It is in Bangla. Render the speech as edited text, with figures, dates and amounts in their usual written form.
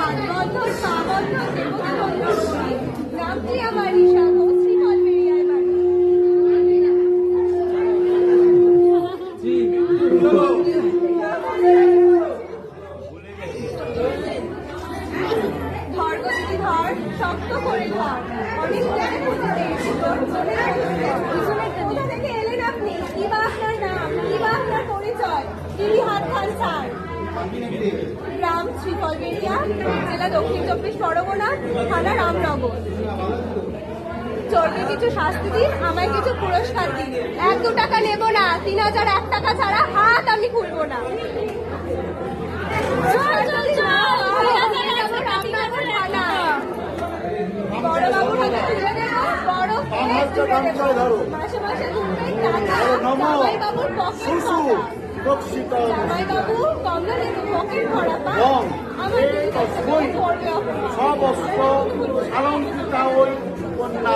হাত বন্ধন পা বন্ধন দেবকে বন্ধন করি নামটি আমার ঈশা শ্রীফল বেরিয়ায় বাড়ি। ধর গো দিদি ধর শক্ত করে ধর অনেক জায়গায় খুঁজে পেয়েছি তোর কোথা থেকে এলেন আপনি? কি বা আপনার নাম? কি বা আপনার পরিচয়? দিদি হাত খান স্যার। গ্রাম শ্রীফলবেড়িয়া, জেলা দক্ষিণ 24 পরগনা, থানা রামনগর। চোরকে কিছু শাস্তি দিন, আমায় কিছু পুরস্কার দিন। 1-2 টাকা নেব না, 3001 টাকা ছাড়া হাত আমি খুলবো না। বড়বাবুর হাতে তুলে দেবো, বড় তুলে দেবো। মাসে মাসে ঘুরবেন টাকা, জামাইবাবুর পকেট ভরা। জামাইবাবু কমলা লেবু পকেট ভরা পা আমার দিদি পড়বে সব অস্ত্র আলঙ্কৃতা ওই কন্যা